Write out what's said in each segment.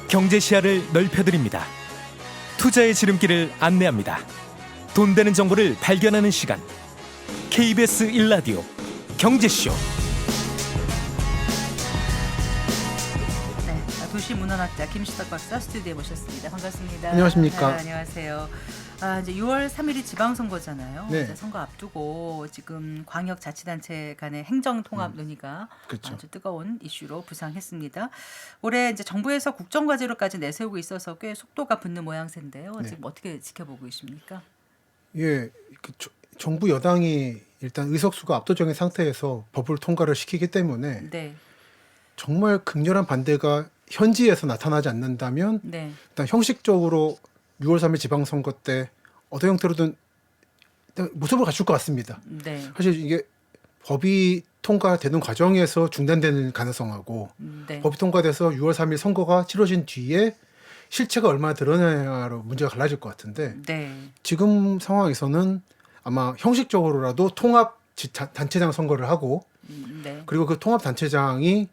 경제 시야를 넓혀드립니다. 투자의 지름길을 안내합니다. 돈 되는 정보를 발견하는 시간. KBS 1라디오 경제쇼. 네, 도시 문헌학자 김시덕 박사 스튜디오에 모셨습니다. 반갑습니다. 안녕하십니까. 네, 안녕하세요. 이제 6월 3일이 지방선거잖아요. 네. 이제 선거 앞두고 지금 광역자치단체 간의 행정통합 논의가 그렇죠. 아주 뜨거운 이슈로 부상했습니다. 올해 이제 정부에서 국정과제로까지 내세우고 있어서 꽤 속도가 붙는 모양새인데요. 네. 지금 어떻게 지켜보고 계십니까? 예, 정부 여당이 일단 의석수가 압도적인 상태에서 법을 통과를 시키기 때문에 네, 정말 극렬한 반대가 현지에서 나타나지 않는다면 네, 일단 형식적으로 6월 3일 지방선거 때 어떤 형태로든 일단 모습을 갖출 것 같습니다. 네, 사실 이게 법이 통과되는 과정에서 중단되는 가능성하고 네, 법이 통과돼서 6월 3일 선거가 치러진 뒤에 실체가 얼마나 드러나냐로 문제가 갈라질 것 같은데 네, 지금 상황에서는 아마 형식적으로라도 통합 단체장 선거를 하고 네, 그리고 그 통합 단체장이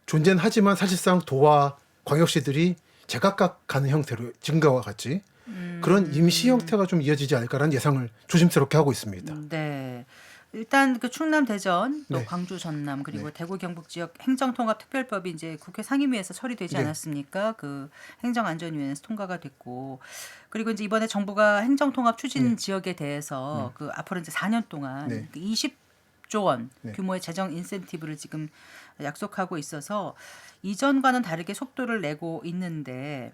존재는 하지만 사실상 도와 광역시들이 제각각 가는 형태로 지금과 같이 그런 임시 형태가 좀 이어지지 않을까라는 예상을 조심스럽게 하고 있습니다. 네. 일단 그 충남 대전 또 네. 광주 전남 그리고 네. 대구 경북 지역 행정통합특별법이 이제 국회 상임위에서 처리되지 네. 않았습니까? 그 행정안전위원회에서 통과가 됐고 그리고 이제 이번에 정부가 행정통합 추진 네. 지역에 대해서 그 앞으로 이제 4년 동안 네. 20조 원 네. 규모의 재정 인센티브를 지금 약속하고 있어서 이전과는 다르게 속도를 내고 있는데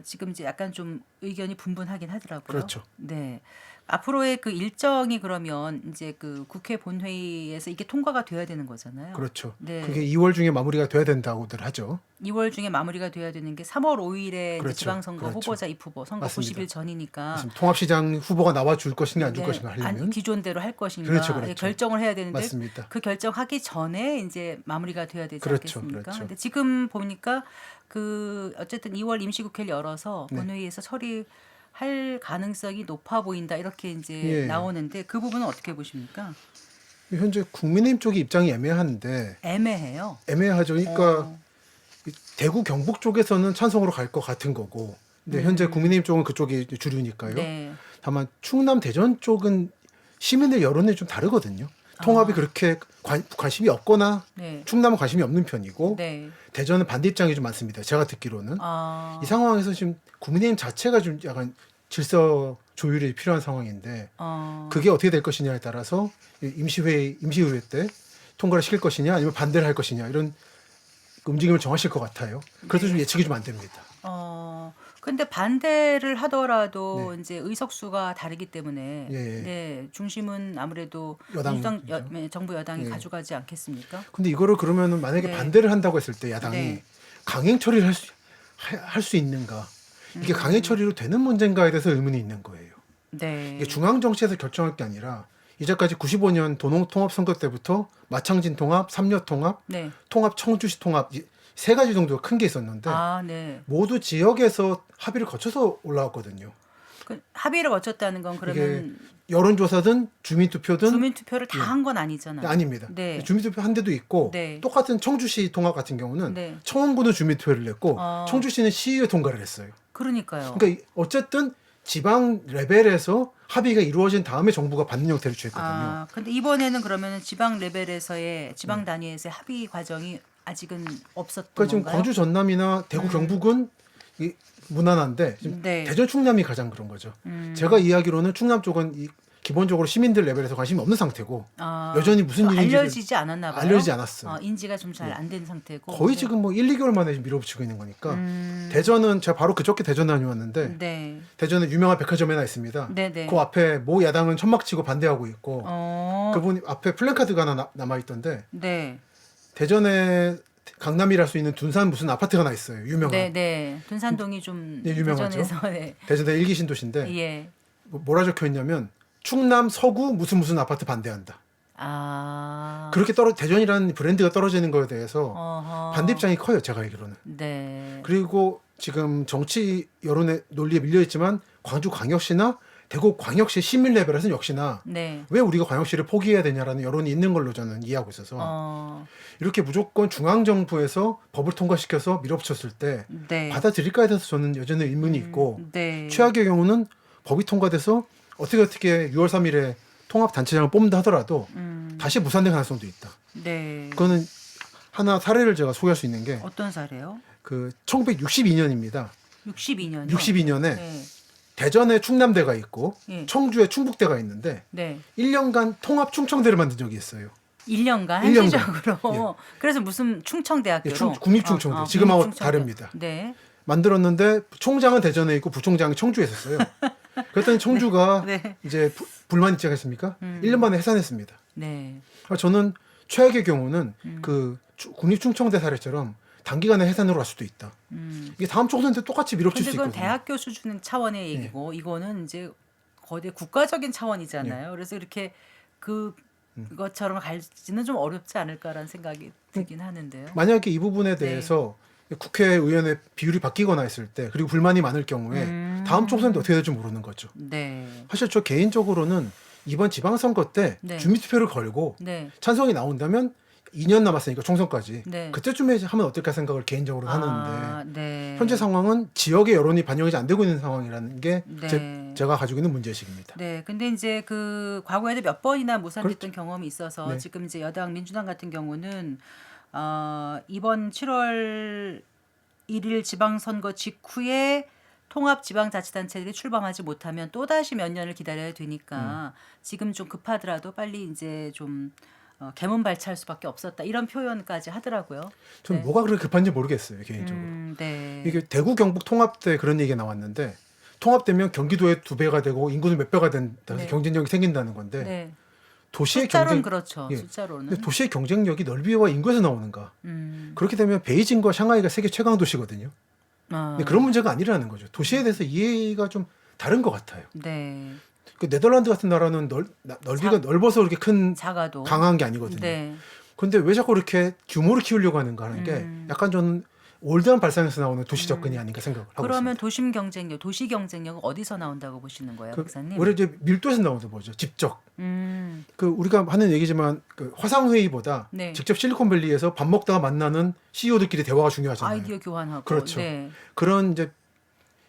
지금 이제 약간 좀 의견이 분분하긴 하더라고요. 그렇죠. 네. 앞으로의 그 일정이 그러면 이제 그 국회 본회의에서 이게 통과가 돼야 되는 거잖아요. 그렇죠. 네. 그게 2월 중에 마무리가 돼야 된다고들 하죠. 2월 중에 마무리가 돼야 되는 게 3월 5일에 그렇죠. 지방선거 그렇죠. 후보자 입후보 선거 맞습니다. 90일 전이니까 통합시장 후보가 나와 줄 것인가 안 줄 네, 것인가 하려면 기존대로 할 것인가 그렇죠, 그렇죠. 결정을 해야 되는데 맞습니다. 그 결정하기 전에 이제 마무리가 돼야 되지 그렇죠, 않겠습니까? 그렇죠. 근데 지금 보니까 그 어쨌든 2월 임시국회를 열어서 네. 본회의에서 처리할 가능성이 높아 보인다 이렇게 이제 예. 나오는데 그 부분은 어떻게 보십니까? 현재 국민의힘 쪽이 입장이 애매한데 애매해요. 애매하죠. 그러니까 어, 대구 경북 쪽에서는 찬성으로 갈 것 같은 거고 근데 현재 국민의힘 쪽은 그쪽이 주류니까요. 네. 다만 충남 대전 쪽은 시민의 여론이 좀 다르거든요. 통합이 그렇게 관심이 없거나 네. 충남은 관심이 없는 편이고 네. 대전은 반대 입장이 좀 많습니다. 제가 듣기로는 아, 이 상황에서 지금 국민의힘 자체가 좀 약간 질서 조율이 필요한 상황인데 그게 어떻게 될 것이냐에 따라서 임시의회 때 통과를 시킬 것이냐 아니면 반대를 할 것이냐 이런 움직임을 정하실 것 같아요. 그래서 좀 예측이 좀 안 됩니다. 근데 반대를 하더라도 네. 이제 의석수가 다르기 때문에 예. 네, 중심은 아무래도 여당, 정부 여당이 예. 가져가지 않겠습니까? 근데 이거를 그러면은 만약에 네. 반대를 한다고 했을 때 야당이 네. 강행 처리를 할 수 있는가? 이게 강행 처리로 되는 문제인가에 대해서 의문이 있는 거예요. 네. 이게 중앙 정치에서 결정할 게 아니라 이제까지 95년 도농통합 선거 때부터 마창진 통합, 삼려 통합, 네. 통합 청주시 통합 이 세 가지 정도가 큰 게 있었는데 네. 모두 지역에서 합의를 거쳐서 올라왔거든요. 그 합의를 거쳤다는 건 그러면 여론조사든 주민투표든 주민투표를 다 한 건 아니잖아요. 아닙니다. 네. 주민투표 한 데도 있고 네. 똑같은 청주시 통합 같은 경우는 네. 청원구는 주민투표를 냈고 청주시는 시의회 통과를 했어요. 그러니까요. 그러니까 어쨌든 지방 레벨에서 합의가 이루어진 다음에 정부가 받는 형태를 취했거든요. 근데 이번에는 그러면 지방 레벨에서의 지방 단위에서의 합의 과정이 아직은 없었던 그러니까 지금 건가요? 광주 전남이나 대구 경북은 무난한데 지금 네. 대전 충남이 가장 그런 거죠. 제가 이야기로는 충남 쪽은 기본적으로 시민들 레벨에서 관심이 없는 상태고 여전히 무슨 일인지 알려지지 않았나 봐요. 알려지지 않았어요. 인지가 좀 잘 안 된 상태고. 거의 지금 뭐 1, 2개월 만에 밀어붙이고 있는 거니까 대전은 제가 바로 그저께 대전 다녀왔는데 네. 대전에 유명한 백화점이 하나 있습니다. 네네. 그 앞에 모 야당은 천막치고 반대하고 있고 그분 앞에 플래카드가 하나 남아있던데 네. 대전에 강남이라 할 수 있는 둔산 무슨 아파트가 하나 있어요. 유명한. 네. 둔산동이 좀 네, 유명하죠. 대전에서 네. 대전의 일기 신도시인데 예. 뭐라 적혀 있냐면 충남 서구 무슨 아파트 반대한다. 그렇게 대전이라는 브랜드가 떨어지는 거에 대해서 반대 입장이 커요. 제가 알기로는. 네. 그리고 지금 정치 여론의 논리에 밀려 있지만 광주 광역시나 대구 광역시 시민 레벨에서는 역시나 네. 왜 우리가 광역시를 포기해야 되냐라는 여론이 있는 걸로 저는 이해하고 있어서 이렇게 무조건 중앙정부에서 법을 통과시켜서 밀어붙였을 때 네. 받아들일까에 대해서 저는 여전히 의문이 있고 네. 최악의 경우는 법이 통과돼서 어떻게 6월 3일에 통합단체장을 뽑는다 하더라도 다시 무산될 가능성도 있다. 네. 그거는 하나 사례를 제가 소개할 수 있는 게 어떤 사례요? 그 1962년입니다. 62년이요? 62년에 네. 대전에 충남대가 있고 예. 청주에 충북대가 있는데 네. 1년간 통합 충청대를 만든 적이 있어요. 1년간 1년간. 한시적으로. 그래서 무슨 충청대학교로 예, 국립충청대. 지금하고 국립충청대. 다릅니다. 네. 만들었는데 총장은 대전에 있고 부총장이 청주에 있었어요. 그랬더니 청주가 네. 이제 불만이 시작했습니까? 1년 만에 해산했습니다. 네. 저는 최악의 경우는 그 국립충청대 사례처럼 단기간에 해산으로 갈 수도 있다. 이게 다음 총선 때 똑같이 밀어붙일 근데 수 그건 있거든요. 대학교 수준의 차원의 얘기고 이거는 이제 거대 국가적인 차원이잖아요. 그래서 이렇게 그것처럼 갈지는 좀 어렵지 않을까라는 생각이 들긴 하는데요. 만약에 이 부분에 대해서 국회의원의 비율이 바뀌거나 했을 때 그리고 불만이 많을 경우에 다음 총선 때 어떻게 될지 모르는 거죠. 네. 사실 저 개인적으로는 이번 지방선거 때 네. 주민투표를 걸고 네. 찬성이 나온다면 2년 남았으니까 총선까지 네. 그때쯤에 하면 어떨까 생각을 개인적으로 하는데 아, 네. 현재 상황은 지역의 여론이 반영이 안 되고 있는 상황이라는 게 네. 제가 가지고 있는 문제의식입니다. 네, 근데 이제 그 과거에도 몇 번이나 무산됐던 경험이 있어서 네. 지금 이제 여당 민주당 같은 경우는 이번 7월 1일 지방선거 직후에 통합 지방자치단체들이 출범하지 못하면 또 다시 몇 년을 기다려야 되니까 지금 좀 급하더라도 빨리 이제 좀 개문 발차할 수밖에 없었다 이런 표현까지 하더라고요. 저는 네. 뭐가 그렇게 급한지 모르겠어요 개인적으로. 네. 이게 대구 경북 통합 때 그런 얘기가 나왔는데 통합되면 경기도의 2배가 되고 인구도 몇 배가 된다. 네. 경쟁력이 생긴다는 건데 네. 도시의 숫자로는 경쟁 그렇죠. 예. 숫자로는. 근데 도시의 경쟁력이 넓이와 인구에서 나오는가? 음. 그렇게 되면 베이징과 샹하이가 세계 최강 도시거든요. 아, 근데 그런 문제가 아니라는 거죠. 도시에 대해서 이해가 좀 다른 것 같아요. 네. 그 네덜란드 같은 나라는 넓이가 넓어서 그렇게 큰 작아도 강한 게 아니거든요. 네. 그런데 왜 자꾸 이렇게 규모를 키우려고 하는가 하는 게 약간 저는 올드한 발상에서 나오는 도시 접근이 아닌가 생각을 하고 그러면 있습니다. 도심 경쟁력, 도시 경쟁력은 어디서 나온다고 보시는 거예요, 박사님? 오히려 이제 밀도에서 나오는 거죠. 직접. 음, 그 우리가 하는 얘기지만 그 화상 회의보다 네. 직접 실리콘밸리에서 밥 먹다가 만나는 CEO들끼리 대화가 중요하잖아요. 아이디어 교환하고, 그렇죠. 네, 그런 이제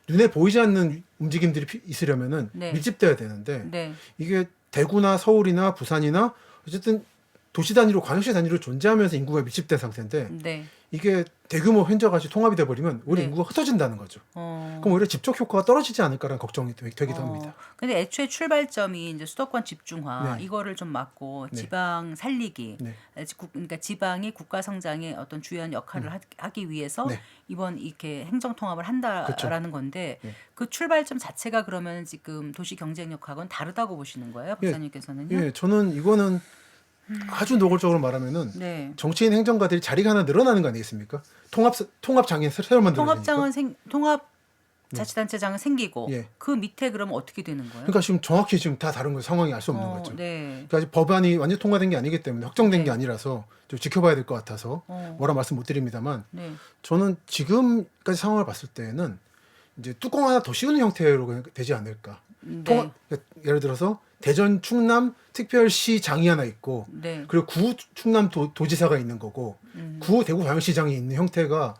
눈에 보이지 않는 움직임들이 있으려면은 네. 밀집돼야 되는데 네, 이게 대구나 서울이나 부산이나 어쨌든 도시 단위로 광역시 단위로 존재하면서 인구가 밀집된 상태인데 네. 이게 대규모 현저같이 통합이 돼버리면 우리 네. 인구가 흩어진다는 거죠. 어, 그럼 오히려 집적 효과가 떨어지지 않을까라는 걱정이 되기도 합니다. 근데 애초에 출발점이 이제 수도권 집중화 네. 이거를 좀 막고 네. 지방 살리기, 네. 그러니까 지방이 국가 성장의 어떤 주요한 역할을 하기 위해서 네. 이번 이렇게 행정 통합을 한다라는 건데 네. 그 출발점 자체가 그러면 지금 도시 경쟁력하고는 다르다고 보시는 거예요, 박사님께서는요? 예, 저는 이거는 아주 노골적으로 말하면은 네. 정치인 행정가들이 자리가 하나 늘어나는 거 아니겠습니까? 통합장이 새로 만들어지니까. 통합 자치단체장은 생기고 예. 그 밑에 그러면 어떻게 되는 거예요? 그러니까 지금 정확히 지금 다 다른 거 상황이 알 수 없는 거죠. 네. 그러니까 아직 법안이 완전 통과된 게 아니기 때문에 확정된 네. 게 아니라서 좀 지켜봐야 될 것 같아서 뭐라 말씀 못 드립니다만 네. 저는 지금까지 상황을 봤을 때는 이제 뚜껑 하나 더 씌우는 형태로 그냥 되지 않을까. 네. 그러니까 예를 들어서 대전 충남 특별시장이 하나 있고 네. 그리고 구 충남 도지사가 있는 거고 구 대구 광역시장이 있는 형태가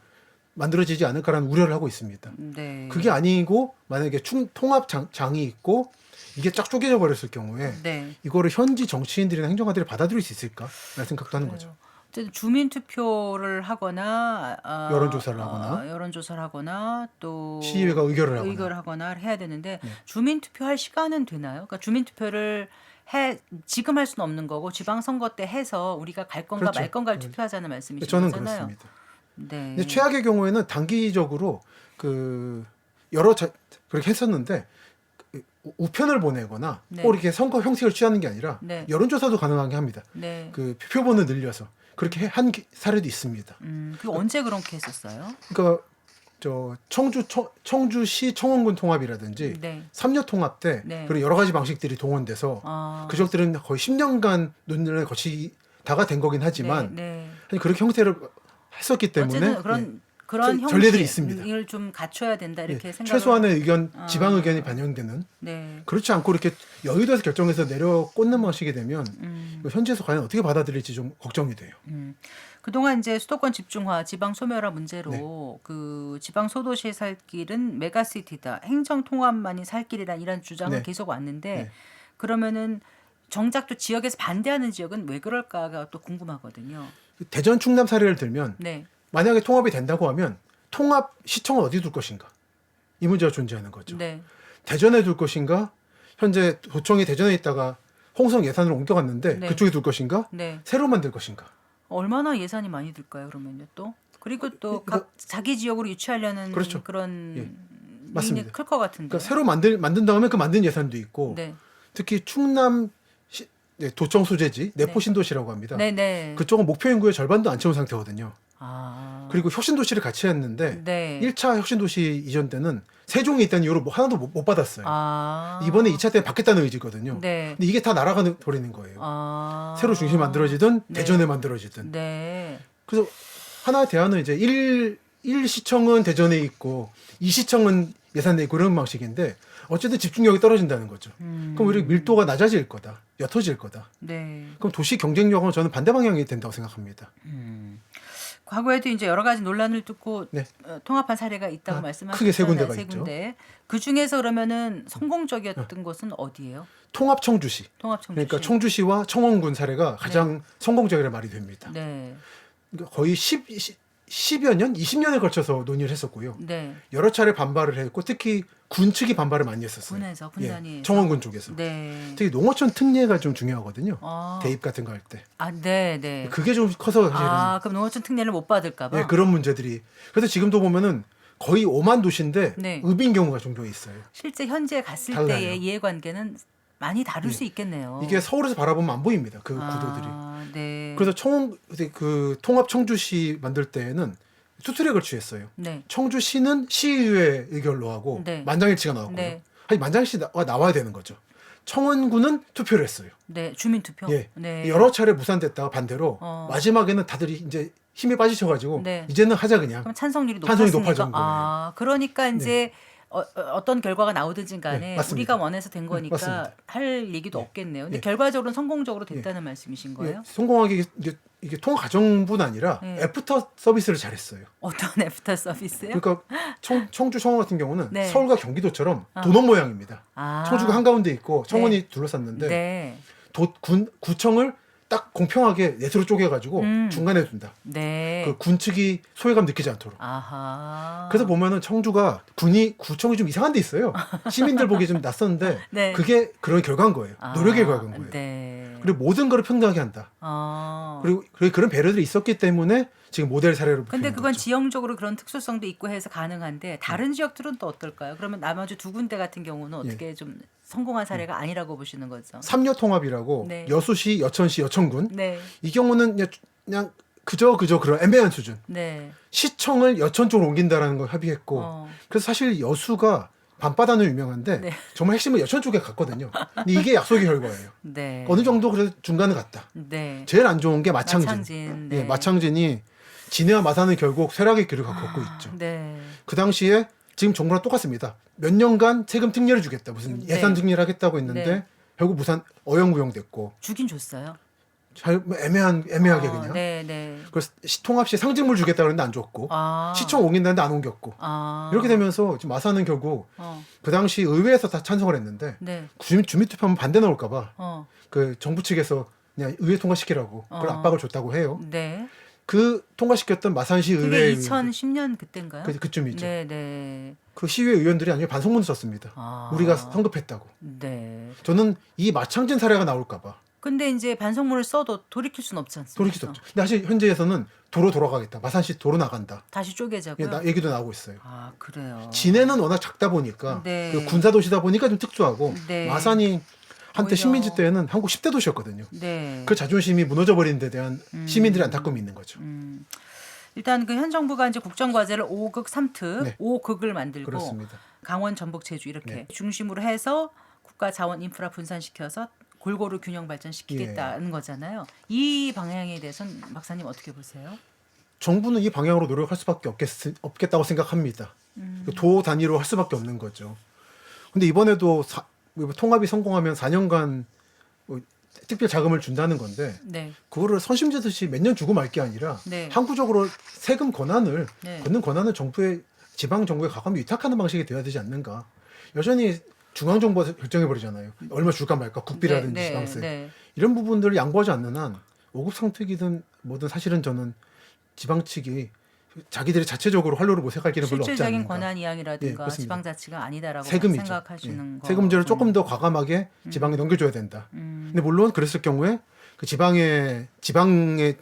만들어지지 않을까라는 우려를 하고 있습니다. 네. 그게 아니고 만약에 통합장이 있고 이게 쫙 쪼개져 버렸을 경우에 네. 이거를 현지 정치인들이나 행정가들이 받아들일 수 있을까라는 생각도 하는 거죠. 어쨌든 주민 투표를 하거나 여론조사를 하거나 또 시의회가 의결을 하거나. 해야 되는데 네. 주민 투표할 시간은 되나요? 그러니까 주민 투표를 지금 할 수는 없는 거고 지방 선거 때 해서 우리가 갈 건가 그렇죠. 말 건가를 투표하자는 말씀이신 저는 거잖아요. 그렇습니다. 네. 근데 최악의 경우에는 단기적으로 그 그렇게 했었는데 우편을 보내거나 네. 꼭 이렇게 선거 형식을 취하는 게 아니라 네. 여론조사도 가능하게 합니다. 네. 그 표본을 늘려서 그렇게 한 사례도 있습니다. 그 언제 그렇게 했었어요? 그러니까 저 청주시 청원군 통합이라든지 네. 삼려 통합 때 네. 그런 여러 가지 방식들이 동원돼서 그 적들은 거의 10년간 논의를 거치다가 된 거긴 하지만 네. 그렇게 형태를 했었기 때문에 어쨌든 그런 그런 전례들이 있습니다. 형식을 좀 갖춰야 된다 이렇게 예, 생각. 최소한의 의견, 지방 의견이 반영되는. 네. 그렇지 않고 이렇게 여의도에서 결정해서 내려 꽂는 방식이 되면 이거 현지에서 과연 어떻게 받아들일지 좀 걱정이 돼요. 그동안 이제 수도권 집중화, 지방 소멸화 문제로 네. 그 지방 소도시의 살 길은 메가시티다, 행정 통합만이 살 길이란 이런 주장을 네. 계속 왔는데 네. 그러면은 정작 또 지역에서 반대하는 지역은 왜 그럴까가 또 궁금하거든요. 대전 충남 사례를 들면 네. 만약에 통합이 된다고 하면 통합 시청은 어디 둘 것인가? 이 문제가 존재하는 거죠. 네. 대전에 둘 것인가? 현재 도청이 대전에 있다가 홍성 예산으로 옮겨갔는데 네. 그쪽에 둘 것인가? 네. 새로 만들 것인가? 얼마나 예산이 많이 들까요, 그러면요 또? 그리고 또 각 자기 지역으로 유치하려는 그렇죠. 그런 예. 맞습니다. 클 것 같은데. 그러니까 새로 만든 다음에 그 만든 예산도 있고 네. 특히 충남 네, 도청 소재지 내포 신도시라고 합니다. 네, 네. 그쪽은 목표 인구의 절반도 안 채운 상태거든요. 아. 그리고 혁신도시를 같이 했는데 네. 1차 혁신도시 이전 때는 세종이 있다는 이유로 뭐 하나도 못 받았어요. 아. 이번에 2차 때는 받겠다는 의지거든요. 네. 근데 이게 다 날아가 버리는 거예요. 아. 새로 중심이 만들어지든 네. 대전에 만들어지든. 네. 그래서 하나의 대안은 이제 1시청은 대전에 있고 2시청은 예산에 있고 그런 방식인데 어쨌든 집중력이 떨어진다는 거죠. 그럼 오히려 밀도가 낮아질 거다. 옅어질 거다. 네. 그럼 도시 경쟁력은 저는 반대 방향이 된다고 생각합니다. 과거에도 이제 여러 가지 논란을 듣고 네. 통합한 사례가 있다고 말씀하셨잖아요. 크게 세 군데가 세 있죠. 군데. 그 중에서 그러면은 성공적이었던 곳은 어디예요? 통합 청주시. 통합 청주시. 그러니까 청주시와 청원군 사례가 가장 성공적이라 말이 됩니다. 네. 그러니까 거의 10여 년, 20년에 걸쳐서 논의를 했었고요. 네. 여러 차례 반발을 했고 특히 군 측이 반발을 많이 했었어요. 군에서 군단위. 청원군 쪽에서. 네. 특히 농어촌 특례가 좀 중요하거든요. 아. 대입 같은 거 할 때. 아, 네, 네. 그게 좀 커서 사실은 아, 그럼 농어촌 특례를 못 받을까 봐. 예, 그런 문제들이. 그래서 지금도 보면은 거의 5만 도시인데 네. 읍인 경우가 종종 있어요. 실제 현지에 갔을 달라요. 때의 이해관계는 많이 다를 수 있겠네요. 이게 서울에서 바라보면 안 보입니다. 그 구도들이. 아, 네. 그래서 그 통합 청주시 만들 때에는 투트랙을 취했어요. 네. 청주시는 시의회 의결로 하고 네. 만장일치가 나왔고요. 네. 아니 만장일치가 나와야 되는 거죠. 청원군은 투표를 했어요. 네, 주민 투표. 예. 네. 여러 차례 무산됐다가 반대로 어. 마지막에는 다들 이제 힘에 빠지셔가지고 네. 이제는 하자 그냥. 그럼 찬성률이 찬성이 높았으니까. 높아진 거예요. 아, 그러니까 이제 어떤 결과가 나오든지 간에 네, 맞습니다. 우리가 원해서 된 거니까 맞습니다. 할 얘기도 없겠네요. 근데 예. 결과적으로는 성공적으로 됐다는 말씀이신 거예요? 예, 성공하게 이게 통합 과정뿐 아니라 네. 애프터 서비스를 잘했어요. 어떤 애프터 서비스요? 그러니까 청주 청원 같은 경우는 네. 서울과 경기도처럼 도넛 모양입니다. 아. 청주가 한가운데 있고 청원이 네. 둘러쌌는데 네. 구청을 딱 공평하게 넷으로 쪼개가지고 중간에 둔다. 네. 그 군 측이 소외감 느끼지 않도록. 아하. 그래서 보면은 청주가 구청이 좀 이상한 데 있어요. 시민들 보기 좀 낯선데 네. 그게 그런 결과인 거예요. 아, 노력의 결과인 거예요. 네. 그리고 모든 거를 평등하게 한다. 아. 그리고 그런 배려들이 있었기 때문에 지금 모델 사례로 근데 보이는 그건 거죠. 지형적으로 그런 특수성도 있고 해서 가능한데 다른 지역들은 또 어떨까요? 그러면 나머지 두 군데 같은 경우는 어떻게 좀 성공한 사례가 아니라고 보시는 거죠? 삼려 통합이라고 네. 여수시, 여천시, 여천군 네. 이 경우는 그냥 그저 그런 애매한 수준. 네. 시청을 여천 쪽으로 옮긴다라는 걸 합의했고 그래서 사실 여수가 밤바다는 유명한데 네. 정말 핵심은 여천 쪽에 갔거든요. 근데 이게 약속의 결과예요. 네. 어느 정도 그래도 중간에 갔다. 네. 제일 안 좋은 게 마창진. 마창진, 네. 예, 마창진이 진해와 마산은 결국 쇠락의 길을 걷고 있죠. 네. 그 당시에 지금 정부랑 똑같습니다. 몇 년간 세금 특례를 주겠다. 무슨 네. 예산 특례를 하겠다고 했는데 네. 결국 무산 어영부영됐고 주긴 줬어요. 잘 애매하게 그냥. 네, 네. 그래서 통합시 상징물 주겠다 그랬는데 안 줬고 아. 시청 옮긴다는데 안 옮겼고 아. 이렇게 되면서 지금 마산은 결국 어. 그 당시 의회에서 다 찬성을 했는데 네. 주민투표하면 반대 나올까봐 어. 그 정부 측에서 그냥 의회 통과시키라고 그런 압박을 줬다고 해요. 네. 그 통과시켰던 마산시 그게 의회 2010년 그때인가요? 그쯤이죠. 네, 네. 그 시의회 의원들이 아니면 반성문을 썼습니다. 아. 우리가 성급했다고. 네. 저는 이 마창진 사례가 나올까봐 근데 이제 반성문을 써도 돌이킬 수는 없지 않습니까? 돌이킬 수 없죠. 근데 사실 현재에서는 도로 돌아가겠다. 마산시 도로 나간다. 다시 쪼개자고요. 얘기도 나오고 있어요. 아, 그래요. 진해는 워낙 작다 보니까 네. 그 군사도시다 보니까 좀 특수하고 네. 마산이 한때 오히려- 식민지 때는 한국 10대 도시였거든요. 네. 그 자존심이 무너져버린 데 대한 시민들의 안타까움이 있는 거죠. 일단 그 현 정부가 이제 국정과제를 5극 3특, 네. 5극을 만들고 그렇습니다. 강원, 전북, 제주 이렇게 네. 중심으로 해서 국가 자원 인프라 분산시켜서 골고루 균형 발전시키겠다는 예. 거잖아요. 이 방향에 대해서는 박사님 어떻게 보세요? 정부는 이 방향으로 노력할 수밖에 없겠다고 생각합니다. 도 단위로 할 수밖에 없는 거죠. 근데 이번에도 통합이 성공하면 4년간 특별 자금을 준다는 건데 네. 그거를 선심제듯이 몇 년 주고 말 게 아니라 네. 항구적으로 세금 권한을 네. 걷는 권한을 지방 정부에 과감히 위탁하는 방식이 돼야 되지 않는가. 여전히 중앙 정부가 결정해 버리잖아요. 얼마 줄까 말까 국비라든지 네. 지방세 네. 이런 부분들을 양보하지 않는 한 5급 상특이든 뭐든 사실은 저는 지방 측이 자기들이 자체적으로 활로를 모색할 길은 별로 없지 않는가. 실질적인 권한 이양이라든가 예, 지방자치가 아니다라고 세금이죠. 생각하시는 거. 세금제를 조금 더 과감하게 지방에 넘겨줘야 된다. 근데 물론 그랬을 경우에 그 지방의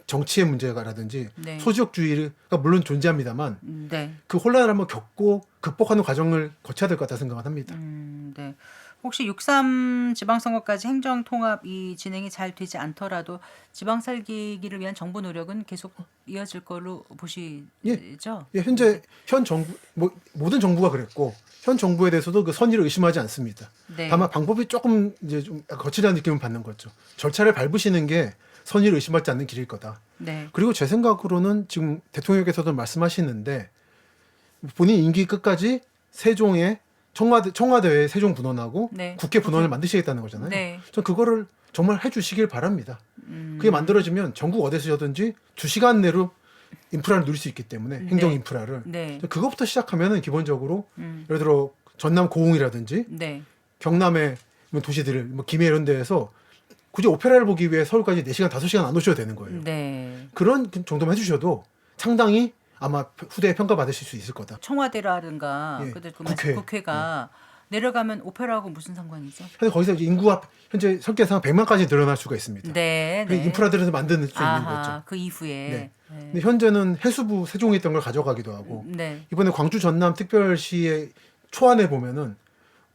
정치의 문제가라든지 네. 소지역주의가 물론 존재합니다만 네. 그 혼란을 한번 겪고 극복하는 과정을 거쳐야 될 것 같다 생각을 합니다. 네. 혹시 6.3 지방선거까지 행정통합이 진행이 잘 되지 않더라도 지방살기기를 위한 정부 노력은 계속 이어질 걸로 보시죠? 예, 현재 현 정부 모든 정부가 그랬고 현 정부에 대해서도 그 선의를 의심하지 않습니다. 네. 다만 방법이 조금 이제 좀 거칠다는 느낌을 받는 거죠. 절차를 밟으시는 게 선의를 의심하지 않는 길일 거다. 네. 그리고 제 생각으로는 지금 대통령께서도 말씀하시는데 본인 임기 끝까지 세종의 청와대에 세종 분원하고 네. 국회 분원을 만드시겠다는 거잖아요. 네. 전 그거를 정말 해주시길 바랍니다. 그게 만들어지면 전국 어디서든지 2시간 내로 인프라를 누릴 수 있기 때문에 행정 네. 인프라를 네. 그것부터 시작하면은 기본적으로 예를 들어 전남 고흥이라든지 네. 경남의 도시들 김해 이런 데에서 굳이 오페라를 보기 위해 서울까지 4시간 5시간 안 오셔도 되는 거예요. 네. 그런 정도만 해주셔도 상당히 아마 후대에 평가받으실 수 있을 거다. 청와대라든가 예, 그들 국회가 내려가면 오페라하고 무슨 상관이죠? 현재 거기서 이제 인구가 현재 설계상 100만까지 늘어날 수가 있습니다. 네. 그 인프라들을 만드는 수 있는 아하, 거죠. 그 이후에. 네. 네. 근데 현재는 해수부 세종에 있던 걸 가져가기도 하고 네. 이번에 광주 전남 특별시의 초안에 보면은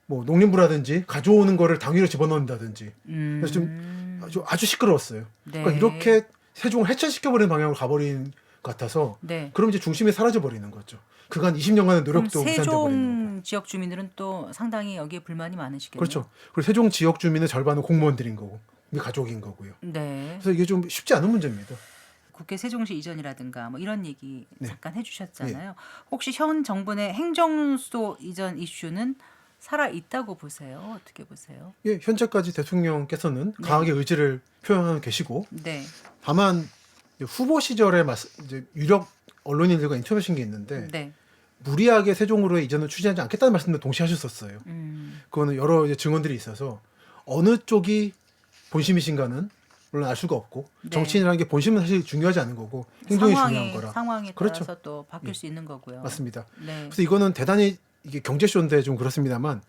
뭐 농림부라든지 가져오는 거를 당위로 집어넣는다든지 그래서 좀 아주 시끄러웠어요. 네. 그러니까 이렇게 세종을 해체시켜버리는 방향으로 가버린 것 같아서 네. 그럼 이제 중심이 사라져버리는 거죠. 그간 20년간의 노력도 그럼 무산돼버리는 거고. 세종 지역 주민들은 또 상당히 여기에 불만이 많으시겠네요. 그렇죠. 그리고 세종 지역 주민의 절반은 공무원들인 거고 우리 가족인 거고요. 네. 그래서 이게 좀 쉽지 않은 문제입니다. 국회 세종시 이전이라든가 뭐 이런 얘기 네. 잠깐 해주셨잖아요. 혹시 현 정부 내 행정수도 이전 이슈는 살아 있다고 보세요? 어떻게 보세요? 예, 현재까지 대통령께서는 네. 강하게 의지를 표현하고 계시고 네. 다만 후보 시절에 이제 유력 언론인들과 인터뷰하신 게 있는데 네. 무리하게 세종으로의 이전을 추진하지 않겠다는 말씀도 동시에 하셨었어요. 그거는 여러 이제 증언들이 있어서 어느 쪽이 본심이신가는 물론 알 수가 없고 네. 정치인이라는 게 본심은 사실 중요하지 않은 거고 행동이 중요한 거라. 상황에 그렇죠. 따라서 또 바뀔 수 있는 거고요. 맞습니다. 네. 그래서 이거는 대단히 이게 경제쇼인데 좀 그렇습니다만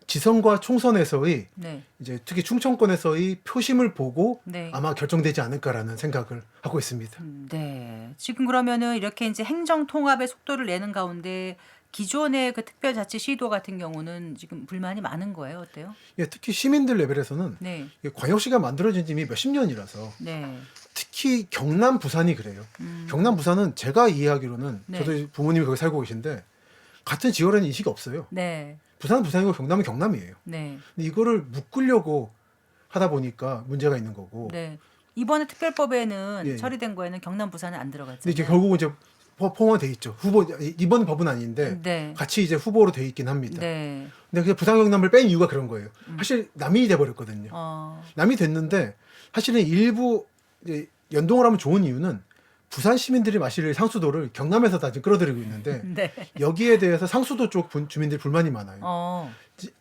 지선과 총선에서의 네. 이제 특히 충청권에서의 표심을 보고 네. 아마 결정되지 않을까라는 생각을 하고 있습니다. 네. 지금 그러면은 이렇게 이제 행정 통합의 속도를 내는 가운데 기존의 그 특별자치 시도 같은 경우는 지금 불만이 많은 거예요. 어때요? 예, 특히 시민들 레벨에서는 네. 이게 광역시가 만들어진 지 이미 몇십 년이라서 네. 특히 경남 부산이 그래요. 경남 부산은 제가 이해하기로는 네. 저도 부모님이 거기 살고 계신데 같은 지역이라는 인식이 없어요. 네. 부산은 부산이고 경남은 경남이에요. 네. 근데 이거를 묶으려고 하다 보니까 문제가 있는 거고. 네. 이번에 특별법에는 예. 처리된 거에는 경남 부산은 안 근데 들어갔잖아요. 이제 결국은 이제 포함돼 있죠. 후보 이번 법은 아닌데 네. 같이 이제 후보로 돼 있긴 합니다. 네. 근데 그냥 부산 경남을 뺀 이유가 그런 거예요. 사실 남이 돼 버렸거든요. 남이 됐는데 사실은 일부 이제 연동을 하면 좋은 이유는 부산 시민들이 마실 상수도를 경남에서 다 지금 끌어들이고 있는데 네. 여기에 대해서 상수도 쪽 주민들 불만이 많아요.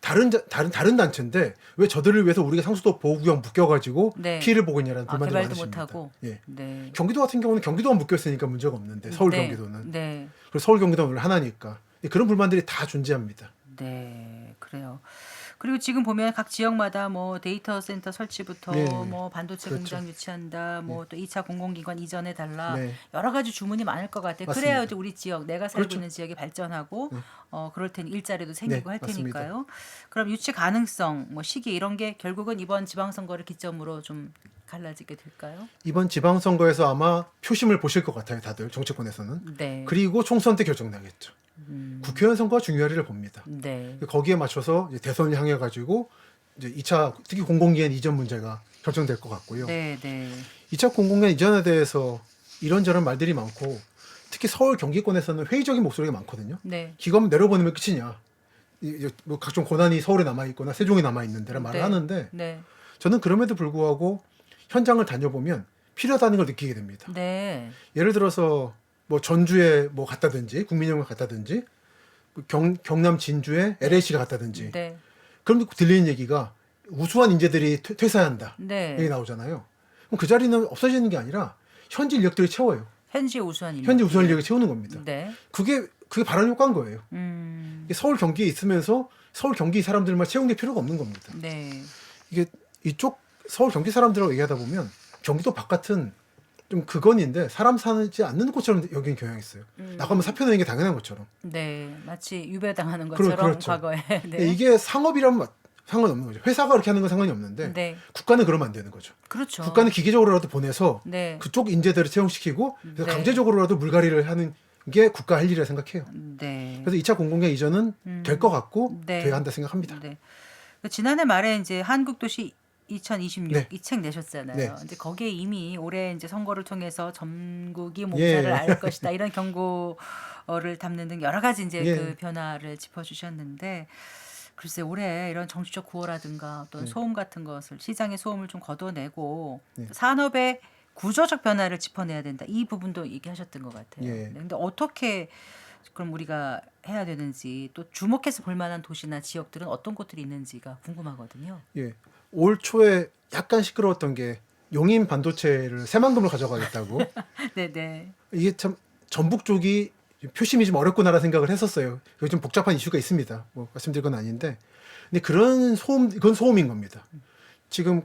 다른 단체인데 왜 저들을 위해서 우리가 상수도 보호구역 묶여가지고 네. 피해를 보고 있냐라는 불만이 개발도 많으십니다. 못하고. 예. 네. 경기도 같은 경우는 경기도만 묶였으니까 문제가 없는데 서울 네. 경기도는 네. 그리고 서울 경기도는 원래 하나니까 그런 불만들이 다 존재합니다. 네, 그래요. 그리고 지금 보면 각 지역마다 뭐 데이터 센터 설치부터 네. 뭐 반도체 그렇죠. 공장 유치한다, 뭐 또 2차 공공기관 이전해 달라 네. 여러 가지 주문이 많을 것 같아요. 맞습니다. 그래야 이제 우리 지역 내가 살고 그렇죠. 있는 지역이 발전하고 네. 그럴 테니 일자리도 생기고 네, 할 맞습니다. 테니까요. 그럼 유치 가능성, 뭐 시기 이런 게 결국은 이번 지방선거를 기점으로 좀 갈라지게 될까요? 이번 지방선거에서 아마 표심을 보실 것 같아요. 다들 정치권에서는. 네. 그리고 총선 때 결정나겠죠. 국회의원 선거가 중요하리를 봅니다. 네. 거기에 맞춰서 이제 대선을 향해 가지고 이제 2차 특히 공공기관 이전 문제가 결정될 것 같고요. 네, 네. 2차 공공기관 이전에 대해서 이런저런 말들이 많고 특히 서울 경기권에서는 회의적인 목소리가 많거든요. 네. 기검 내려보내면 끝이냐. 뭐 각종 권한이 서울에 남아 있거나 세종에 남아 있는데라 말을 네. 하는데 네. 저는 그럼에도 불구하고 현장을 다녀보면 필요하다는 걸 느끼게 됩니다. 네. 예를 들어서 뭐 전주에 뭐 갔다든지 국민영화 갔다든지 경남 진주에 LAC가 갔다든지 네. 그럼 들리는 얘기가 우수한 인재들이 퇴사해야 한다. 네. 얘기 나오잖아요. 그럼 그 자리는 없어지는 게 아니라 현지 인력들이 채워요. 현지 우수한 인력. 현지 우수한 인력이 채우는 겁니다. 네. 그게 바라는 효과인 거예요. 이게 서울 경기에 있으면서 서울 경기 사람들만 채우는 게 필요가 없는 겁니다. 네. 이게 이쪽 서울 경기 사람들하고 얘기하다 보면 경기도 바깥은 좀 극원인데 사람 사지 않는 곳처럼 여기는 경향이 있어요. 나가면 사표 내는 게 당연한 것처럼. 네. 마치 유배당하는 것처럼 그렇죠. 과거에. 네. 이게 상업이라면 상관없는 거죠. 회사가 그렇게 하는 건 상관이 없는데 네. 국가는 그러면 안 되는 거죠. 그렇죠. 국가는 기계적으로라도 보내서 네. 그쪽 인재들을 채용시키고 그래서 네. 강제적으로라도 물갈이를 하는 게 국가 할 일이라 생각해요. 네. 그래서 2차 공공의 이전은 될 것 같고 네. 돼야 한다 생각합니다. 네. 지난해 말에 이제 한국도시 2026 네. 이 책 내셨잖아요. 네. 이제 거기에 이미 올해 이제 선거를 통해서 전국이 목자를 예. 알 것이다 이런 경고를 담는 등 여러 가지 이제 예. 그 변화를 짚어주셨는데 글쎄 올해 이런 정치적 구호라든가 어떤 소음 같은 것을 시장의 소음을 좀 걷어내고 네. 산업의 구조적 변화를 짚어내야 된다. 이 부분도 얘기하셨던 것 같아요. 예. 근데 어떻게 그럼 우리가 해야 되는지 또 주목해서 볼 만한 도시나 지역들은 어떤 곳들이 있는지가 궁금하거든요. 예. 올 초에 약간 시끄러웠던 게 용인 반도체를 새만금을 가져가겠다고. 네네. 이게 참 전북 쪽이 표심이 좀 어렵구나라는 생각을 했었어요. 그게 좀 복잡한 이슈가 있습니다. 뭐 말씀드릴 건 아닌데. 근데 그런 소음, 그건 소음인 겁니다. 지금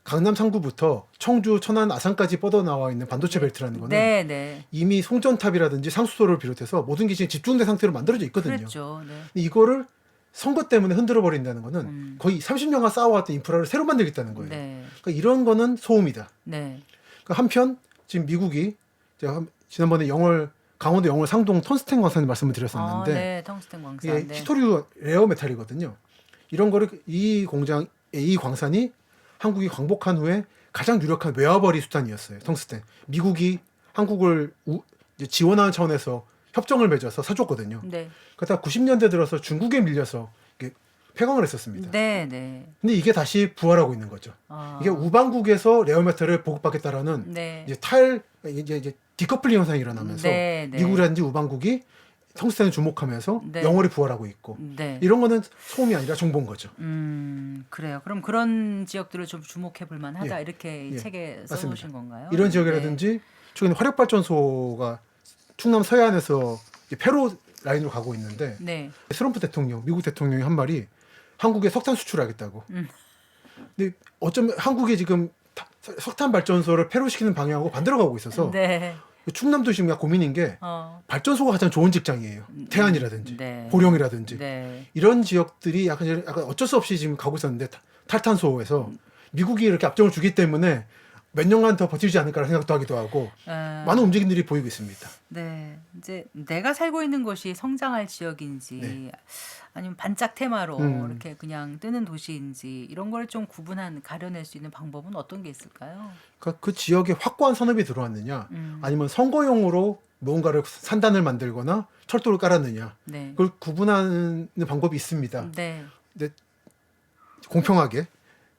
강남 3구부터 청주, 천안, 아산까지 뻗어나와 있는 반도체 벨트라는 거는 네네. 이미 송전탑이라든지 상수도를 비롯해서 모든 게 지금 집중된 상태로 만들어져 있거든요. 그렇죠. 네. 근데 이거를 선거 때문에 흔들어 버린다는 거는 거의 30년간 쌓아왔던 인프라를 새로 만들겠다는 거예요. 네. 그러니까 이런 거는 소음이다. 네. 그러니까 한편 지금 미국이 제가 지난번에 강원도 영월 상동 턴스텐 광산 말씀을 드렸었는데 네. 텅스텐 광산. 이게 네. 히토류 레어 메탈이거든요. 이런 거를 이 광산이 한국이 광복한 후에 가장 유력한 외화벌이 수단이었어요. 텅스텐. 미국이 한국을 이제 지원하는 차원에서 협정을 맺어서 사줬거든요. 네. 그러다 90년대 들어서 중국에 밀려서 이게 폐광을 했었습니다. 네. 네. 근데 이게 다시 부활하고 있는 거죠. 아. 이게 우방국에서 레어메탈을 보급받겠다라는 네. 이제 디커플링 현상이 일어나면서 네, 네. 미국이라든지 우방국이 텅스텐을 주목하면서 네. 영월이 부활하고 있고 네. 이런 거는 소음이 아니라 정보인 거죠. 그래요. 그럼 그런 지역들을 좀 주목해 볼 만하다 예. 이렇게 이 예. 책에 맞습니다. 써놓으신 건가요? 이런 지역이라든지 최근에 화력발전소가 충남 서해안에서 이제 페로 라인으로 가고 있는데 네. 트럼프 대통령, 미국 대통령이 한 말이 한국에 석탄 수출하겠다고. 근데 어쩌면 한국이 지금 석탄 발전소를 폐로시키는 방향하고 반대로 가고 있어서 네. 충남도 지금 고민인 게 발전소가 가장 좋은 직장이에요. 태안이라든지 네. 보령이라든지 네. 이런 지역들이 약간 어쩔 수 없이 지금 가고 있었는데 탈탄소에서 미국이 이렇게 앞정을 주기 때문에 몇 년간 더 버티지 않을까라는 생각도 하기도 하고 많은 움직임들이 보이고 있습니다. 네, 이제 내가 살고 있는 곳이 성장할 지역인지 네. 아니면 반짝 테마로 이렇게 그냥 뜨는 도시인지 이런 걸 좀 가려낼 수 있는 방법은 어떤 게 있을까요? 그러니까 그 지역에 확고한 산업이 들어왔느냐, 아니면 선거용으로 뭔가를 산단을 만들거나 철도를 깔았느냐, 네. 그걸 구분하는 방법이 있습니다. 네. 근데 공평하게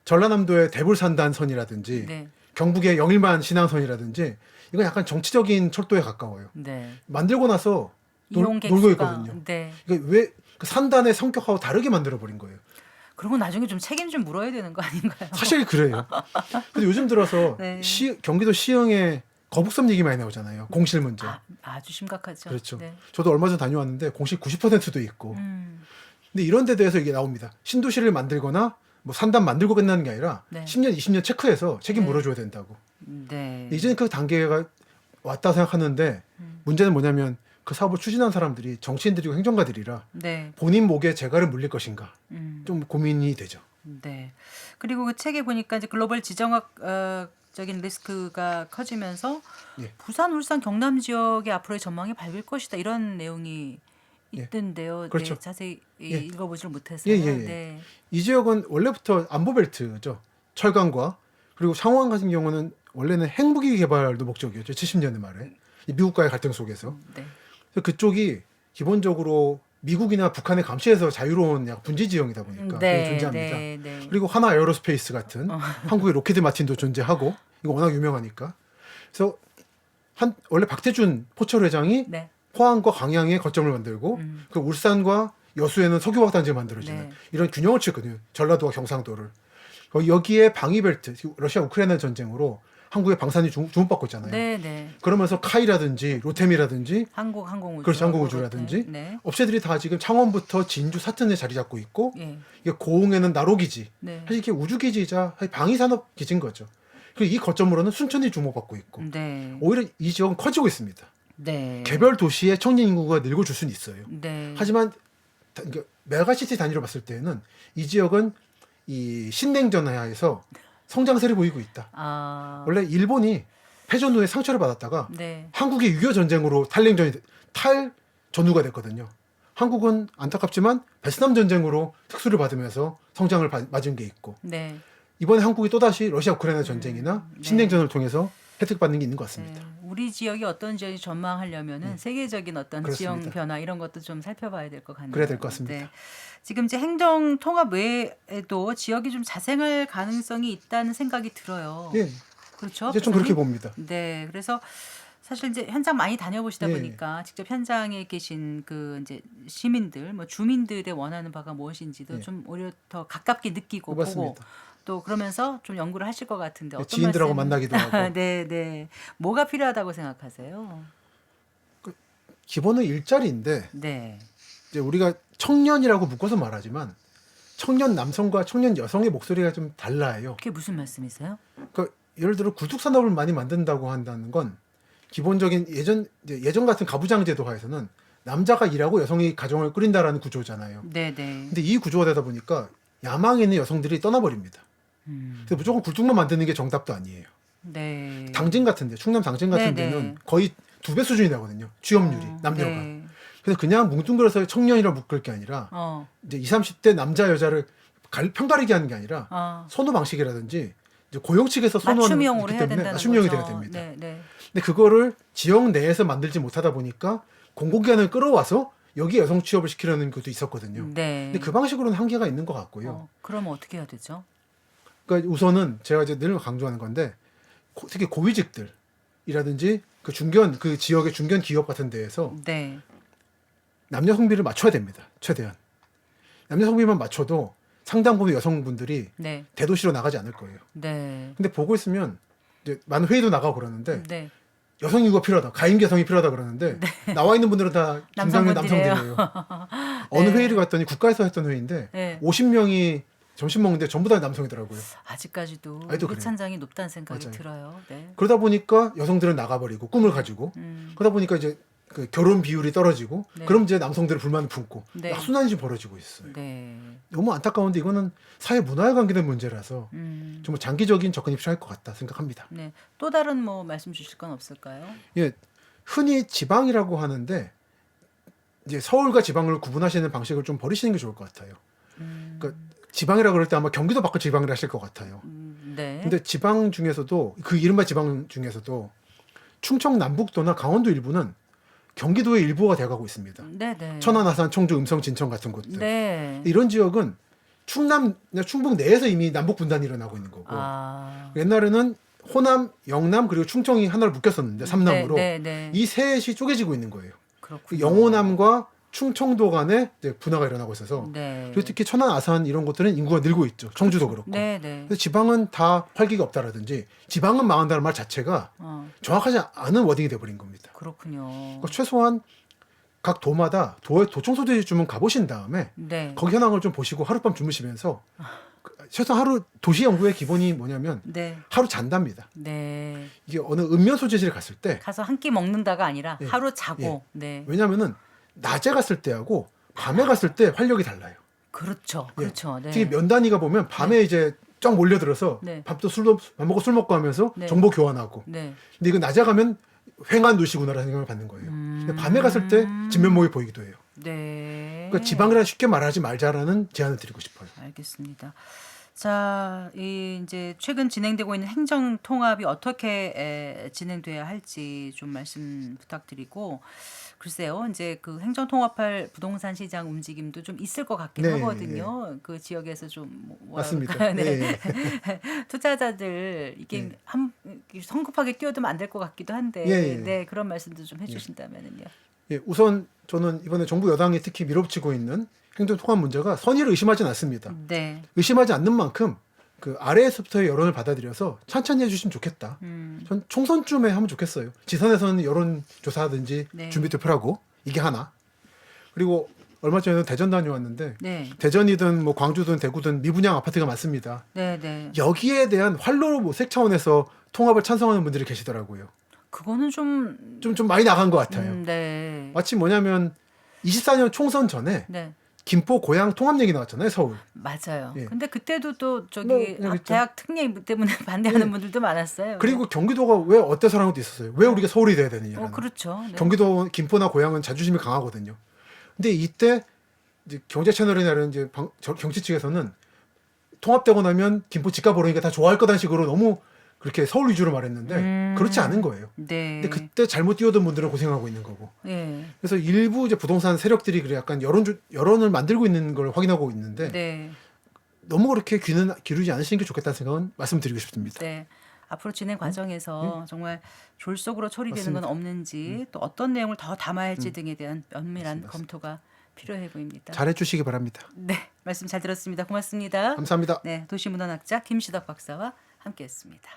전라남도의 대불산단선이라든지 네. 경북의 영일만 신항선이라든지 이건 약간 정치적인 철도에 가까워요. 네. 만들고 나서 이용객 놀고 수가 있거든요. 네. 그러니까 왜 그 산단의 성격하고 다르게 만들어 버린 거예요. 그리고 나중에 좀 책임 좀 물어야 되는 거 아닌가요? 사실 그래요. 근데 요즘 들어서 네. 경기도 시흥에 거북섬 얘기 많이 나오잖아요. 공실 문제. 아주 심각하죠. 그렇죠. 네. 저도 얼마 전에 다녀왔는데 공실 90%도 있고. 근데 이런 데 대해서 이게 나옵니다. 신도시를 만들거나 뭐 산단 만들고 끝나는 게 아니라 네. 10년, 20년 체크해서 책임 네. 물어줘야 된다고. 네. 이제는 그 단계가 왔다 생각하는데 문제는 뭐냐면 그 사업을 추진한 사람들이 정치인들이고 행정가들이라 네. 본인 목에 재갈을 물릴 것인가 좀 고민이 되죠. 네. 그리고 그 책에 보니까 이제 글로벌 지정학적인 리스크가 커지면서 예. 부산, 울산, 경남 지역의 앞으로의 전망이 밝을 것이다 이런 내용이 예. 있던데요. 그렇죠. 네, 자세히 예. 읽어보질 못해서요. 예, 예, 예. 네. 이 지역은 원래부터 안보벨트죠. 철강과 그리고 창원 같은 경우는 원래는 핵무기 개발도 목적이었죠. 70년대 말에. 이 미국과의 갈등 속에서. 네. 그래서 그쪽이 기본적으로 미국이나 북한의 감시에서 자유로운 약간 분지 지형이다 보니까 존재합니다. 네. 그리고 하나 에어로스페이스 같은 한국의 로키드 마틴도 존재하고 이거 워낙 유명하니까. 그래서 원래 박태준 포철 회장이 네. 포항과 광양에 거점을 만들고 그 울산과 여수에는 석유화학단지를 만들어지는 네. 이런 균형을 취했거든요. 전라도와 경상도를. 여기에 방위벨트, 러시아 우크라이나 전쟁으로 한국의 방산이 주목받고 있잖아요. 네. 그러면서 카이라든지 로템이라든지 항공우주. 그렇죠. 항공우주라든지 네. 업체들이 다 지금 창원부터 진주, 사천에 자리 잡고 있고 예. 이게 고흥에는 나로기지. 네. 사실 이게 우주기지이자 방위산업 기지인 거죠. 그리고 이 거점으로는 순천이 주목받고 있고 네. 오히려 이 지역은 커지고 있습니다. 네. 개별 도시의 청년 인구가 늘고 줄 수는 있어요. 네. 하지만 메가시티 단위로 봤을 때는 이 지역은 이 신냉전 하에서 성장세를 보이고 있다. 원래 일본이 패전 후에 상처를 받았다가 네. 한국의 6.25 전쟁으로 탈전후가 됐거든요. 한국은 안타깝지만 베트남 전쟁으로 특수를 받으면서 성장을 맞은 게 있고 네. 이번에 한국이 또다시 러시아 우크라이나 전쟁이나 네. 신냉전을 통해서 혜택받는 게 있는 것 같습니다. 네. 우리 지역이 어떤 지역이 전망하려면은 세계적인 어떤 그렇습니다. 지형 변화 이런 것도 좀 살펴봐야 될 것 같네요. 그래야 될 것 같습니다. 네. 지금 이제 행정 통합 외에도 지역이 좀 자생할 가능성이 있다는 생각이 들어요. 예, 그렇죠. 이제 좀 박사님? 그렇게 봅니다. 네. 그래서 사실 이제 현장 많이 다녀보시다 예. 보니까 직접 현장에 계신 그 이제 시민들, 뭐 주민들의 원하는 바가 무엇인지도 예. 좀 오히려 더 가깝게 느끼고 보고 맞습니다. 또 그러면서 좀 연구를 하실 것 같은데 어떤 지인들하고 말씀- 만나기도 하고 네. 뭐가 필요하다고 생각하세요? 기본은 일자리인데 네. 이제 우리가 청년이라고 묶어서 말하지만 청년 남성과 청년 여성의 목소리가 좀 달라요. 그게 무슨 말씀이세요? 그러니까 예를 들어 구축 산업을 많이 만든다고 한다는 건 기본적인 예전 같은 가부장 제도 하에서는 남자가 일하고 여성이 가정을 꾸린다라는 구조잖아요. 네. 근데 이 구조가 되다 보니까 야망에 있는 여성들이 떠나버립니다. 그래서 무조건 굴뚝만 만드는 게 정답도 아니에요. 네. 당진 같은데 충남 당진 같은 네, 데는 네. 거의 2배 수준이 나거든요. 취업률이 남녀가. 네. 그래서 그냥 뭉뚱그려서 청년이라 묶을 게 아니라 이제 20, 30대 남자 여자를 편가르게 하는 게 아니라 선호 방식이라든지 이제 고용 측에서 선호하는 맞춤형으로 있기 해야 때문에 된다는 맞춤형이 거죠. 돼야 됩니다. 네. 근데 그거를 지역 내에서 만들지 못하다 보니까 공공기관을 끌어와서 여기 여성 취업을 시키려는 것도 있었거든요. 네. 근데 그 방식으로는 한계가 있는 것 같고요. 그럼 어떻게 해야 되죠? 그러니까 우선은 제가 이제 늘 강조하는 건데 특히 고위직들이라든지 그 지역의 중견 기업 같은 데에서 네. 남녀 성비를 맞춰야 됩니다. 최대한 남녀 성비만 맞춰도 상당 부분 여성분들이 네. 대도시로 나가지 않을 거예요. 네. 근데 보고 있으면 이제 많은 회의도 나가고 그러는데 네. 여성 인구가 필요하다, 가임 개성이 필요하다 그러는데 나와 있는 분들은 다 중장년 남성분들이에요. 남성들이에요. 어느 회의를 갔더니 국가에서 했던 회의인데 네. 50명이 점심 먹는데 전부 다 남성이더라고요. 아직까지도 아직도 그래요. 해찬장이 높다는 생각이 맞아요. 들어요. 네. 그러다 보니까 여성들은 나가버리고 꿈을 가지고 그러다 보니까 이제 그 결혼 비율이 떨어지고 네. 그럼 이제 남성들은 불만을 품고 네. 악순환이 좀 벌어지고 있어요. 네. 너무 안타까운데 이거는 사회 문화에 관계된 문제라서 정말 장기적인 접근이 필요할 것 같다 생각합니다. 네. 또 다른 뭐 말씀 주실 건 없을까요? 예, 흔히 지방이라고 하는데 이제 서울과 지방을 구분하시는 방식을 좀 버리시는 게 좋을 것 같아요. 그러니까 지방이라고 그럴 때 아마 경기도 밖을 지방이라 하실 것 같아요. 네. 근데 지방 중에서도 그 이른바 지방 중에서도 충청 남북도나 강원도 일부는 경기도의 일부가 돼가고 있습니다. 네. 천안, 아산, 청주, 음성, 진천 같은 곳들. 네. 이런 지역은 충북 내에서 이미 남북 분단이 일어나고 있는 거고 옛날에는 호남, 영남 그리고 충청이 하나로 묶였었는데 삼남으로 네. 이 셋이 쪼개지고 있는 거예요. 그렇군요. 영호남과 충청도 간에 이제 분화가 일어나고 있어서 네. 그리고 특히 천안, 아산 이런 곳들은 인구가 늘고 있죠. 청주도 그렇고. 네. 그래서 지방은 다 활기가 없다라든지 지방은 망한다는 말 자체가 정확하지 않은 워딩이 돼버린 겁니다. 그렇군요. 그러니까 최소한 각 도마다 도청소들이 주문 가보신 다음에 네. 거기 현황을 좀 보시고 하룻밤 주무시면서 최소한 하루 도시 연구의 기본이 뭐냐면 네. 하루 잔답니다. 네. 이게 어느 읍면 소재지를 갔을 때 가서 한 끼 먹는다가 아니라 예. 하루 자고. 예. 네. 왜냐하면은 낮에 갔을 때하고 밤에 갔을 때 활력이 달라요. 그렇죠. 예. 그렇죠. 네. 특히 면단위가 보면 밤에 이제 쫙 몰려들어서 네. 밥 먹고 술 먹고 하면서 네. 정보 교환하고. 네. 근데 이거 낮에 가면 횡한 도시구나라는 생각을 받는 거예요. 근데 밤에 갔을 때 진면목이 보이기도 해요. 네. 그러니까 지방이라 쉽게 말하지 말자라는 제안을 드리고 싶어요. 알겠습니다. 자, 이제 최근 진행되고 있는 행정 통합이 어떻게 진행돼야 할지 좀 말씀 부탁드리고, 글쎄요, 이제 그 행정 통합할 부동산 시장 움직임도 좀 있을 것 같긴 네, 하거든요. 그 지역에서 좀 뭐라 맞습니다. 그럴까요? 네. 예, 투자자들 이게 네. 성급하게 뛰어들면 안 될 것 같기도 한데, 예. 네, 그런 말씀도 좀 해주신다면은요. 예, 우선 저는 이번에 정부 여당이 특히 밀어붙이고 있는 행정 통합 문제가 선의를 의심하지는 않습니다. 네, 의심하지 않는 만큼 그 아래에서부터의 여론을 받아들여서 천천히 해주시면 좋겠다. 전 총선쯤에 하면 좋겠어요. 지선에서는 여론조사하든지 네. 준비 투표를 하고 이게 하나. 그리고 얼마 전에는 대전 다녀왔는데 네, 대전이든 뭐 광주든 대구든 미분양 아파트가 많습니다. 네, 네. 여기에 대한 활로 모색 차원에서 통합을 찬성하는 분들이 계시더라고요. 그거는 좀, 좀 많이 나간 것 같아요. 네, 마치 뭐냐면 24년 총선 전에 네. 김포 고양 통합 얘기 나왔잖아요, 서울. 맞아요. 예. 근데 그때도 또 저기 뭐, 네, 그렇죠. 대학 특례 때문에 반대하는 예. 분들도 많았어요. 그리고 경기도가 왜 어때서라는 것도 있었어요. 왜 우리가 서울이 돼야 되느냐. 그렇죠. 네. 경기도 김포나 고양은 자존심이 강하거든요. 근데 이때 이제 경제 채널이나 이런 이제 정치 측에서는 통합되고 나면 김포 집값 오르니까 다 좋아할 거다는 식으로 너무 그렇게 서울 위주로 말했는데 그렇지 않은 거예요. 네. 근데 그때 잘못 뛰어든 분들은 고생하고 있는 거고. 예. 그래서 일부 이제 부동산 세력들이 그래 약간 여론을 만들고 있는 걸 확인하고 있는데 네. 너무 그렇게 귀는 기르지 않으시는 게 좋겠다는 생각은 말씀드리고 싶습니다. 네. 앞으로 진행 과정에서 정말 졸속으로 처리되는 맞습니다. 건 없는지 또 어떤 내용을 더 담아야 할지 등에 대한 면밀한 맞습니다. 검토가 필요해 보입니다. 잘해주시기 바랍니다. 네. 말씀 잘 들었습니다. 고맙습니다. 감사합니다. 네. 도시문헌학자 김시덕 박사와 함께했습니다.